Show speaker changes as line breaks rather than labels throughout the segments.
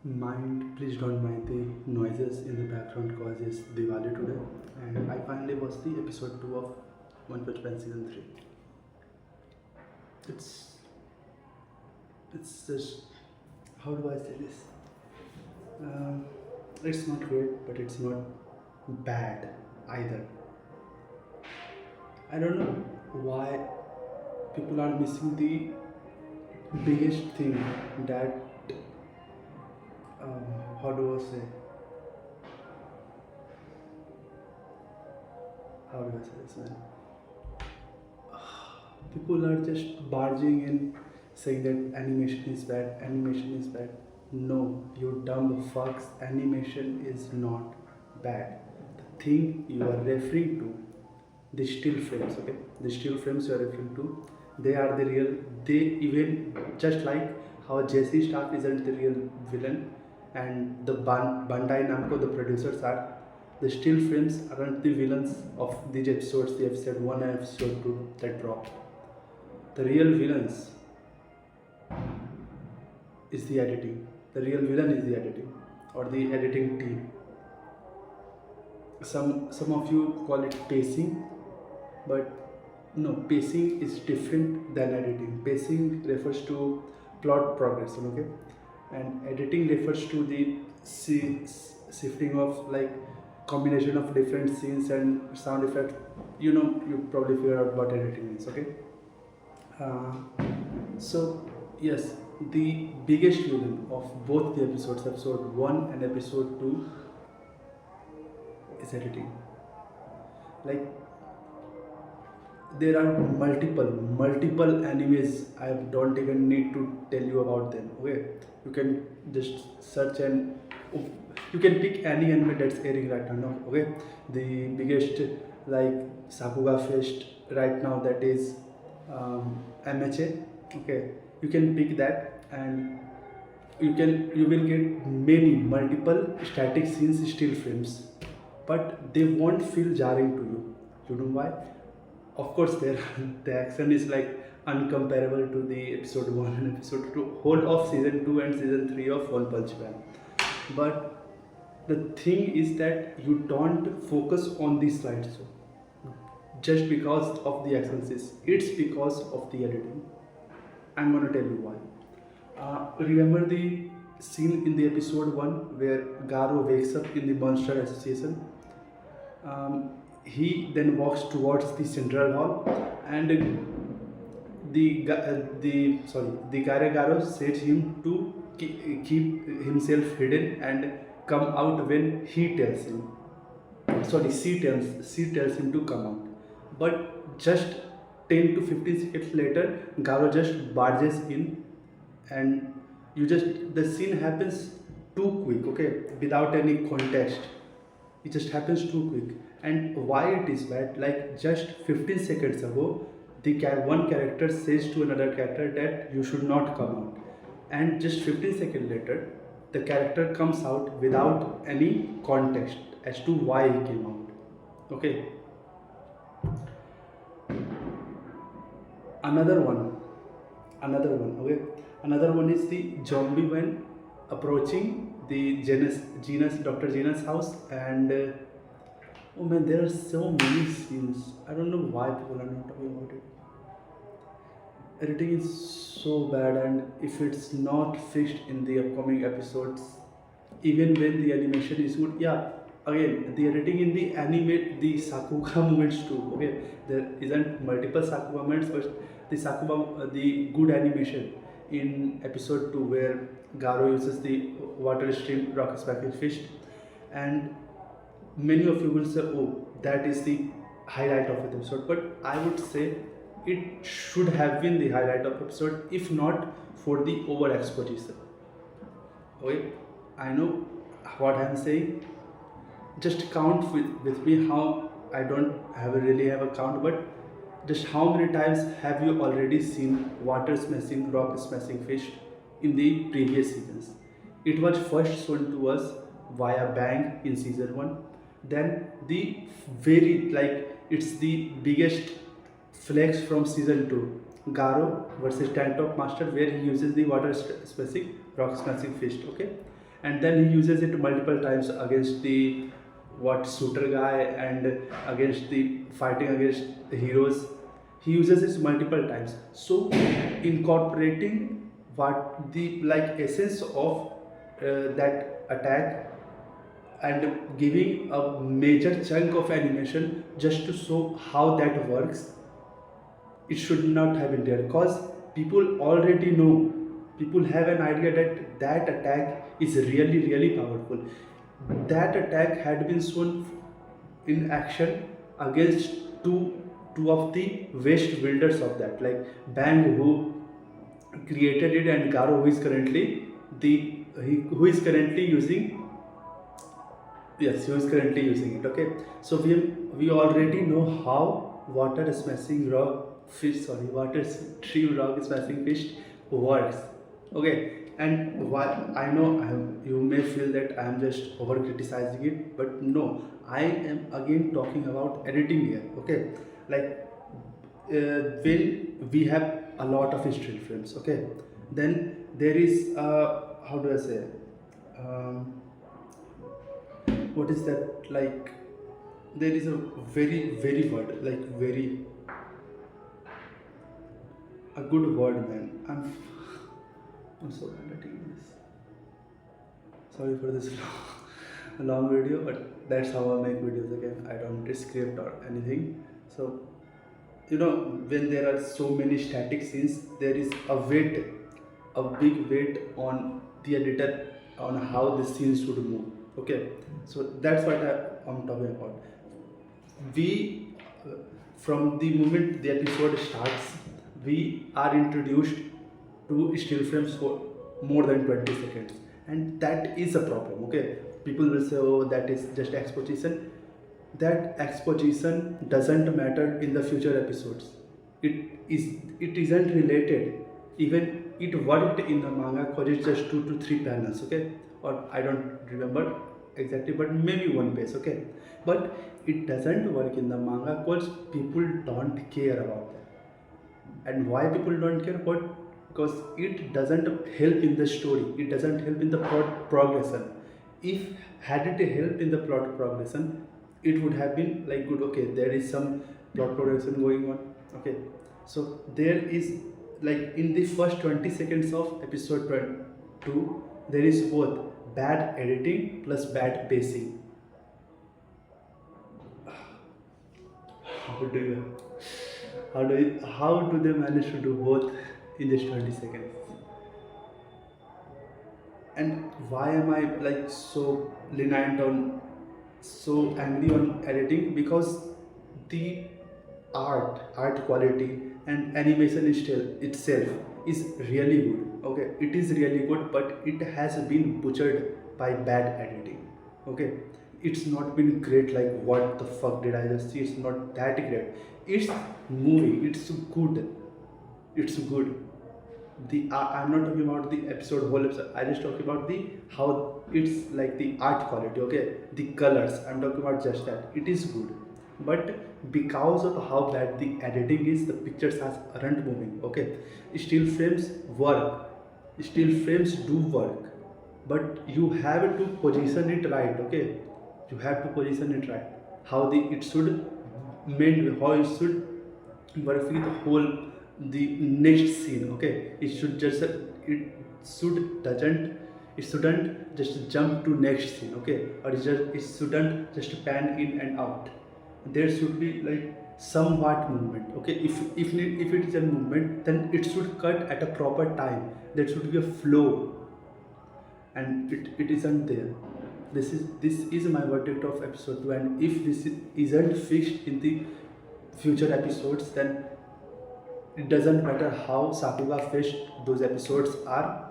Please don't mind the noises in the background because it's Diwali today, and I finally watched the episode 2 of One Punch Man season 3. It's it's just, how do I say this? Um, it's not good, but it's not bad either. I don't know why people are missing the biggest thing that, how do I say, how do I say this, man? People are just barging in saying that animation is bad. No, you dumb fucks, animation is not bad. The thing you are referring to, the still frames, okay? The still frames you are referring to, they are the real, they even, just like how Jesse Stark isn't the real villain and the Bandai Namco, the producers are, the still frames aren't the villains of these episodes, the episode 1 and episode 2 that dropped. The real villains is the editing. The real villain is the editing or the editing team. Some of you call it pacing, but no, pacing is different than editing. Pacing refers to plot progression, okay, and editing refers to the shifting of like combination of different scenes and sound effects. You probably figure out what editing is, okay. Uh, so yes, the biggest villain of both the episodes, episode 1 and episode 2, is editing. Like, there are multiple animes. I don't even need to tell you about them, okay. You can just search and you can pick any anime that's airing right now, no? Okay. The biggest, like, Sakuga Fest right now, that is MHA, okay. You can pick that, and you will get many multiple static scenes, still frames, but they won't feel jarring to you. You know why? Of course, there the action is like uncomparable to the episode 1 and episode 2 whole of season 2 and season 3 of One Punch Man. But the thing is that you don't focus on the slideshow just because of the action scenes. It's because of the editing. I'm gonna tell you why. Remember the scene in the episode 1 where Garo wakes up in the Monster Association? um, he then walks towards the central hall, and the Garegaro says him to keep himself hidden and come out when he tells him. Sorry, she tells him to come out. But just 10 to 15 seconds later, Garo just barges in, and the scene happens too quick, okay, without any context. It just happens too quick. And why it is bad, like, just 15 seconds ago, one character says to another character that you should not come out, and just 15 seconds later the character comes out without any context as to why he came out, okay. Another one another one, okay. Another one is the zombie when approaching the genus Dr. Genus house, and oh man, there are so many scenes. I don't know why people are not talking about it. Editing is so bad, and if it's not fixed in the upcoming episodes, even when the animation is good, yeah, again, the editing in the anime, the Sakuga moments too, okay. There isn't multiple Sakuga moments, but the good animation in episode 2 where Garo uses the water stream rock sparkling fish, and many of you will say, oh, that is the highlight of the episode, but I would say it should have been the highlight of episode if not for the over exposition, okay. I know what I'm saying. Just count with me how I don't really have a count, but just how many times have you already seen water smashing, rock smashing fish in the previous seasons? It was first shown to us via Bang in season 1. Then the very, like, it's the biggest flex from season 2. Garo versus Tank Top Master, where he uses the water smashing, rock smashing fish. Okay, and then he uses it multiple times against the what shooter guy and against the fighting against the heroes. He uses this multiple times, so incorporating what the like essence of that attack and giving a major chunk of animation just to show how that works, it should not have been there because people already know, people have an idea that that attack is really really powerful. That attack had been shown in action against two of the West builders of that, like Bang, who created it, and Garo, who is currently the who is currently using, yes, who is currently using it. Okay, so we already know how water smashing rock fish, sorry, water stream rock smashing fish works. Okay, and while I know you may feel that I am just over criticizing it, but no, I am again talking about editing here. Okay, like when we have a lot of still frames, okay, then there is how do I say, um, what is that, like there is a very very word, like very a good word, man. I'm so bad at this. Sorry for this long video, but that's how I make videos. Again, I don't script or anything. So when there are so many static scenes, there is a weight, a big weight on the editor on how the scenes should move. Okay, so that's what I'm talking about. We from the moment the episode starts, we are introduced to still frames for more than 20 seconds, and that is a problem. Okay, people will say, oh, that is just exposition. That exposition doesn't matter in the future episodes. It isn't related. Even it worked in the manga because it's just 2 to 3 panels, okay, or I don't remember exactly, but maybe one page, okay. But it doesn't work in the manga because people don't care about that. And why people don't care? But because it doesn't help in the story, it doesn't help in the plot progression. If had it helped in the plot progression, it would have been like good. Okay, there is some plot progression going on. Okay, so there is, like, in the first 20 seconds of episode 2, there is both bad editing plus bad pacing. How do you how do they manage to do both in just 20 seconds? And why am I like so lenient on, so angry on editing? Because the art quality and animation itself is really good. Okay, it is really good, but it has been butchered by bad editing. Okay, it's not been great. Like, what the fuck did I just see? It's not that great. It's moving, it's good, it's good. I'm not talking about the episode, whole episode. I just talk about the how it's like the art quality. Okay, the colors, I'm talking about just that. It is good, but because of how bad the editing is, the pictures aren't moving. Okay, still frames work, still frames do work, but you have to position it right. Okay, you have to position it right, how it should made, how it should work with the whole the next scene. Okay, it should just it shouldn't just jump to next scene. Okay, or it shouldn't just pan in and out. There should be like somewhat movement. Okay, if it is a movement, then it should cut at a proper time. There should be a flow, and it isn't there. This is my verdict of episode 2, and if this isn't fixed in the future episodes, then it doesn't matter how Sakuga fish those episodes are,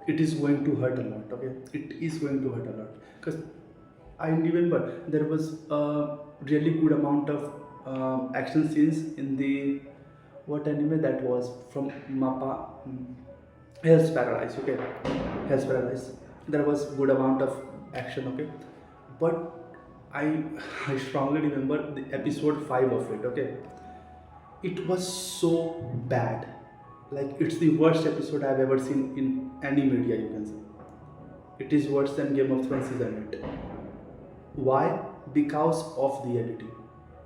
it is going to hurt a lot. Okay, it is going to hurt a lot, because I remember there was a really good amount of action scenes in the, what anime that was, from Mappa, Hell's Paradise. Okay, Hell's Paradise, there was good amount of action. Okay, but I I strongly remember the episode 5 of it. Okay, it was so bad. Like, it's the worst episode I've ever seen in any media, you can say. It is worse than Game of Thrones season 8. Why? Because of the editing.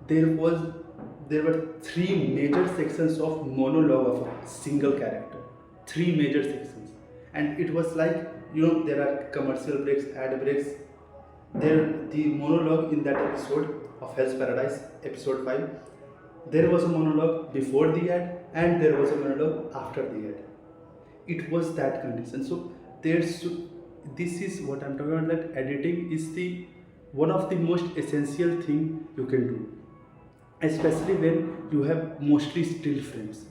There was there were three major sections of monologue of a single character. Three major sections. And it was like, there are commercial breaks, ad breaks. The monologue in that episode of Hell's Paradise, episode 5, there was a monologue before the ad and there was a monologue after the ad. It was that condition. So there's this is what I'm talking about, that editing is the one of the most essential thing you can do, especially when you have mostly still frames.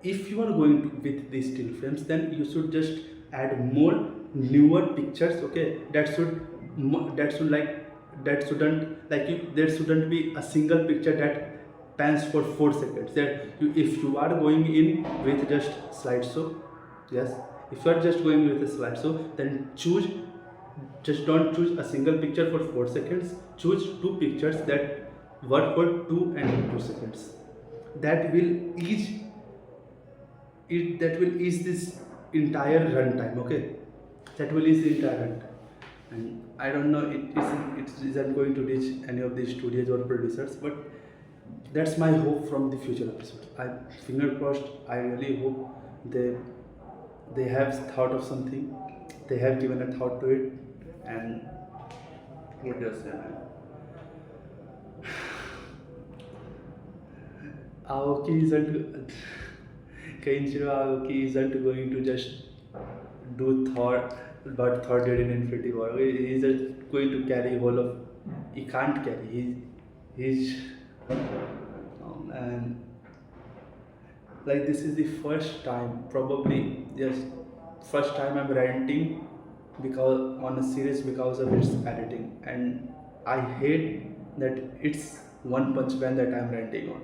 If you are going with these still frames, then you should just add more newer pictures. Okay, that should like that shouldn't like you, there shouldn't be a single picture that pans for 4 seconds. If you are going in with just slideshow, yes, if you are just going with a slideshow, then just don't choose a single picture for 4 seconds. Choose two pictures that work for 2 and 2 seconds. That will ease that will ease this entire runtime. Okay, that will ease the entire runtime. And I don't know, it isn't going to reach any of these studios or producers, but that's my hope from the future episodes. I finger crossed. I really hope they have thought of something. They have given a thought to it, and what do you say, man? Aoki isn't Keiichiro Aoki isn't going to just do Thor, but Thor did in Infinity War. He's just going to carry whole of. He can't carry. He's and like this is the first time, probably yes, first time I'm ranting because on a series because of its editing, and I hate that it's One Punch Man that I'm ranting on.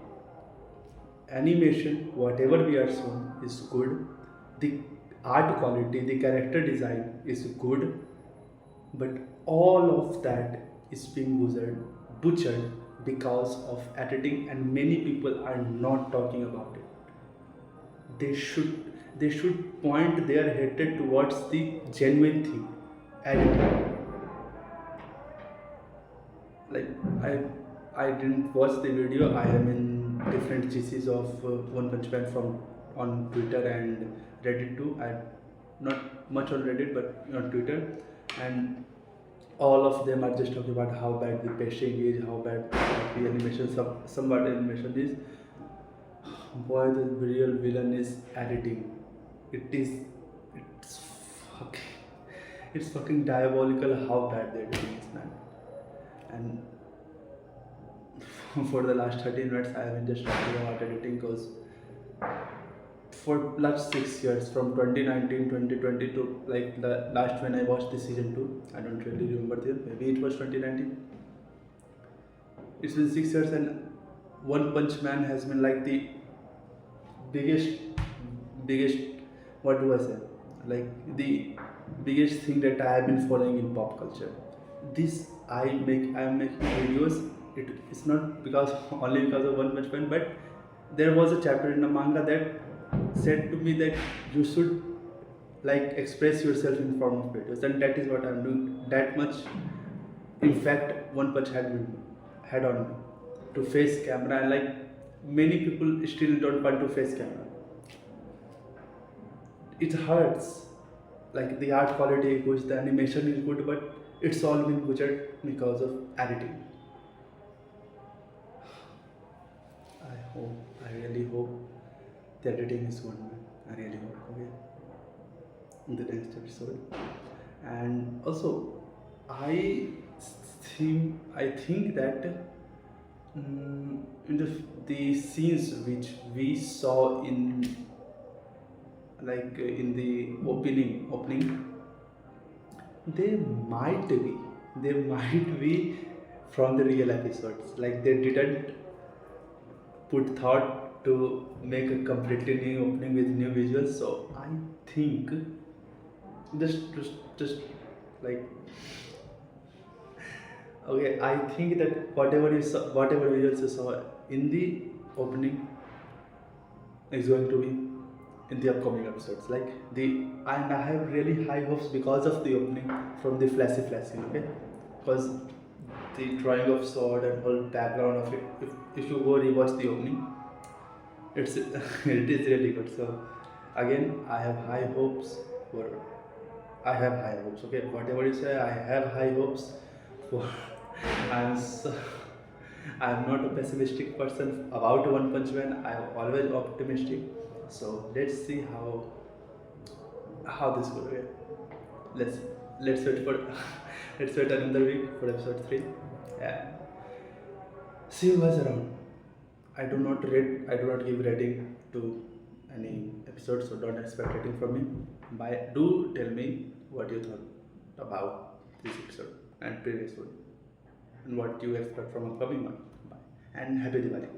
Animation, whatever we are shown, is good. The art quality, the character design is good, but all of that is being butchered because of editing, and many people are not talking about it. They should point their hatred towards the genuine thing, editing. Like I didn't watch the video. I am in different GCs of One Punch Man from on Twitter and Reddit too. I not much on Reddit but on Twitter, and all of them are just talking about how bad the pacing is, how bad the animation, some bad animation is. Boy, the real villain is editing. It's fucking it's fucking diabolical how bad the editing is, man. And for the last 30 minutes I have been just talking about editing because for last 6 years, from 2019 2020 to like the last when I watched the season 2, I don't really remember the year, maybe it was 2019. It's been 6 years, and One Punch Man has been like the biggest, what do I say, like the biggest thing that I have been following in pop culture. This I'm making videos. It's not because only because of One Punch Man, but there was a chapter in the manga that said to me that you should like express yourself in form of videos, and that is what I'm doing. That much in fact One Punch had on me to face camera, and like many people still don't want to face camera. It hurts. Like the art quality is good, the animation is good, but it's all been butchered because of editing. I really hope the editing is good, man. I really hope. Okay, in the next episode. And also, I think that in the scenes which we saw in in the opening, they might be from the real episodes. Like they didn't put thought to make a completely new opening with new visuals. So I think just like okay, I think that whatever visuals you saw in the opening is going to be in the upcoming episodes. Like and I have really high hopes because of the opening from the flashy flashy. Okay, because the drawing of sword and whole background of it. If you go rewatch the opening, it's it is really good. So again, I have high hopes for. I have high hopes. Okay, whatever you say, I have high hopes for. I'm so, I'm not a pessimistic person about One Punch Man. I'm always optimistic. So let's see how this goes. Okay, let's let's wait for let's wait another week for episode 3. Yeah. See you guys around. I do not give rating to any episode, so don't expect rating from me. Bye. Do tell me what you thought about this episode and previous one, and what you expect from upcoming one. Bye. And happy Diwali.